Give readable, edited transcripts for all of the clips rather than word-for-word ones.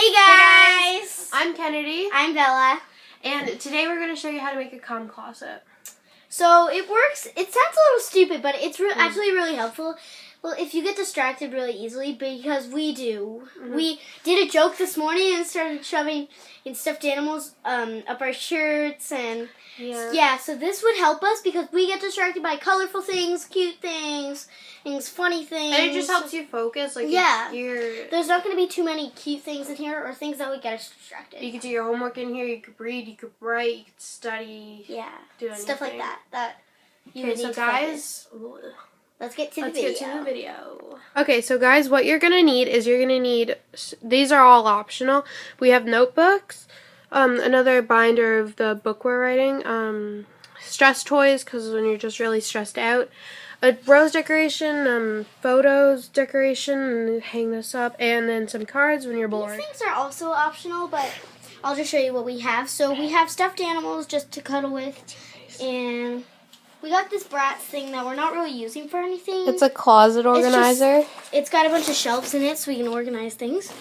Hey guys! I'm Kennedy. I'm Bella. And today we're going to show you how to make a cum closet. So it works. It sounds a little stupid, but it's actually really helpful. Well, if you get distracted really easily, because we do. We did a joke this morning and started shoving in stuffed animals up our shirts and so this would help us because we get distracted by colorful things, cute things, funny things. And it just helps you focus. There's not going to be too many cute things in here or things that would get us distracted. You could do your homework in here. You could read. You could write. You could study. Yeah. Do anything. Stuff like that. Okay, so guys, let's get to the video. Okay, so guys, what you're gonna need is these are all optional. We have notebooks, another binder of the book we're writing, stress toys because when you're just really stressed out, a rose decoration, photos decoration, and hang this up, and then some cards when you're bored. These things are also optional, but I'll just show you what we have. So we have stuffed animals just to cuddle with, and we got this Bratz thing that we're not really using for anything. It's a closet organizer. It's got a bunch of shelves in it so we can organize things.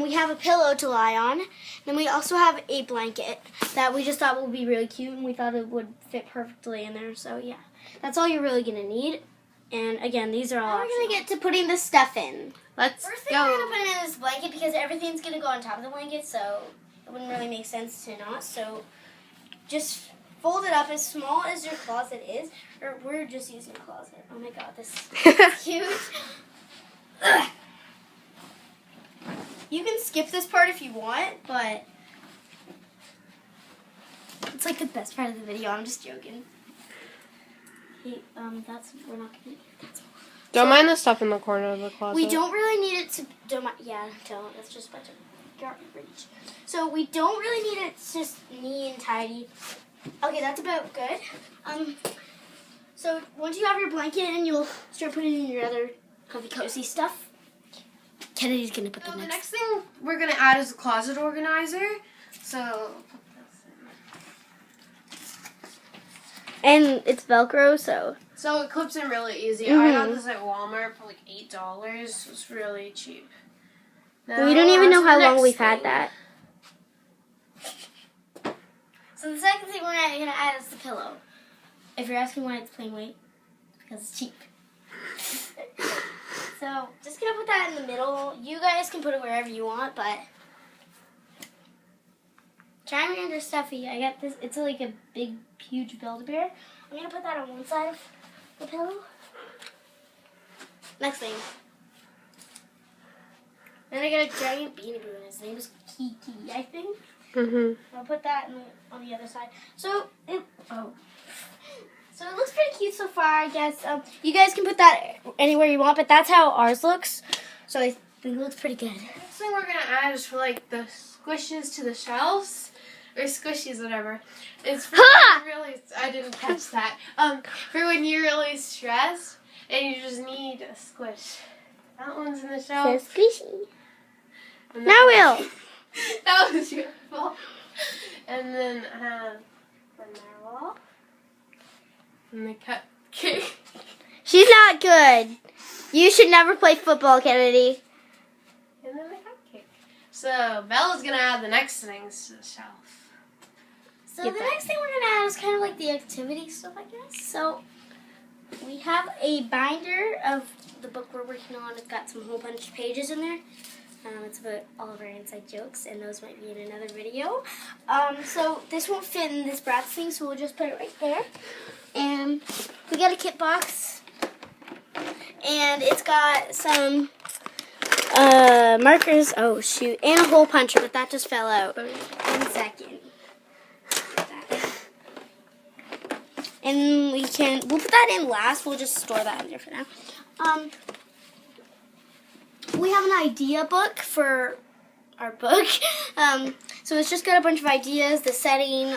We have a pillow to lie on. Then we also have a blanket that we just thought would be really cute and we thought it would fit perfectly in there. So yeah, that's all you're really going to need. And again, these are all optional. We're going to get to putting the stuff in. Let's First thing we're going to put in this blanket because everything's going to go on top of the blanket, so it wouldn't really make sense to not. So just fold it up as small as your closet is, or we're just using a closet. Oh my god, this is huge. You can skip this part if you want, but it's like the best part of the video. I'm just joking. Hey, we're not gonna. Don't mind the stuff in the corner of the closet. We don't really need it to. Don't. That's just a bunch of garbage. So we don't really need it just neat and tidy. Okay, that's about good. So once you have your blanket in, you'll start putting in your other comfy cozy stuff. Kennedy's gonna put the next thing we're gonna add is a closet organizer. So put this in. And it's Velcro, so it clips in really easy. I got this at Walmart for like $8. It's really cheap. Now, we don't even know how long we've had that. So the second thing we're going to add is the pillow. If you're asking why it's plain white, it's because it's cheap. So just going to put that in the middle. You guys can put it wherever you want, but Charmander stuffy. I got this. It's like a big, huge Build-A-Bear. I'm going to put that on one side of the pillow. Next thing. Then I got a giant Beanie Boo, and his name is Kiki, I think. I'll put that on the other side. So it looks pretty cute so far, I guess. You guys can put that anywhere you want, but that's how ours looks. So I think it looks pretty good. Next thing we're gonna add is for like the squishes to the shelves, or squishies, whatever. It's for I didn't catch that. For when you're really stressed and you just need a squish. That one's in the shelf. So squishy. Now we'll. That was your fault. And then I have the narwhal. And the cupcake. She's not good. You should never play football, Kennedy. And then the cupcake. So Bella's going to add the next things to the shelf. So the next thing we're going to add is kind of like the activity stuff, I guess. So we have a binder of the book we're working on. It's got some whole bunch of pages in there. It's about all of our inside jokes, and those might be in another video. So this won't fit in this Bratz thing, so we'll just put it right there. And we got a kit box, and it's got some markers. Oh shoot, and a hole puncher, but that just fell out. 1 second. And we'll put that in last. We'll just store that in there for now. We have an idea book for our book. So it's just got a bunch of ideas, the setting,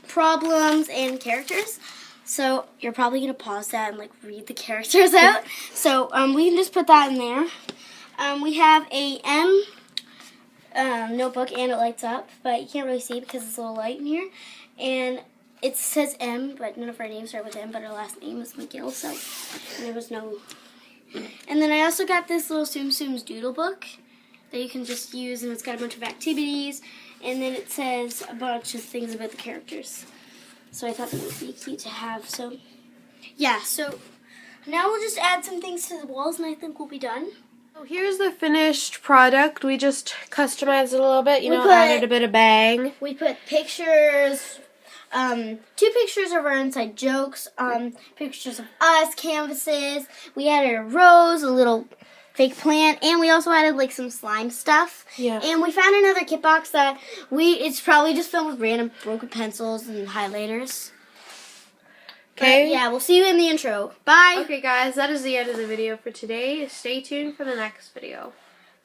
problems, and characters. So you're probably going to pause that and like read the characters out. So we can just put that in there. We have a notebook and it lights up, but you can't really see it because it's a little light in here. And it says M, but none of our names start with M, but our last name is McGill, so there was no. And then I also got this little Tsum Tsum's doodle book. that you can just use, and it's got a bunch of activities, and then it says a bunch of things about the characters. So I thought that would be cute to have. So yeah, so now we'll just add some things to the walls, and I think we'll be done. So here's the finished product. We just customized it a little bit, added a bit of bang. We put pictures, 2 pictures of our inside jokes, pictures of us, canvases. We added a rose, a little fake plant, and we also added like some slime stuff. Yeah. And we found another kit box that it's probably just filled with random broken pencils and highlighters. Okay. But yeah, we'll see you in the intro. Bye. Okay, guys, that is the end of the video for today. Stay tuned for the next video,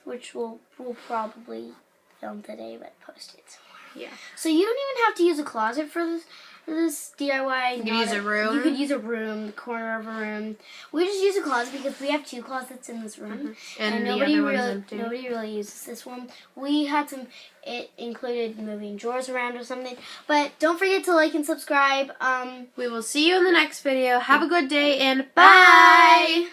Which we'll probably film today, but post it tomorrow. Yeah. So you don't even have to use a closet for this DIY. You could use a room. You could use a room, the corner of a room. We just use a closet because we have 2 closets in this room, And the other one's empty. Nobody really uses this one. We had it included moving drawers around or something. But don't forget to like and subscribe. We will see you in the next video. Have a good day and Bye.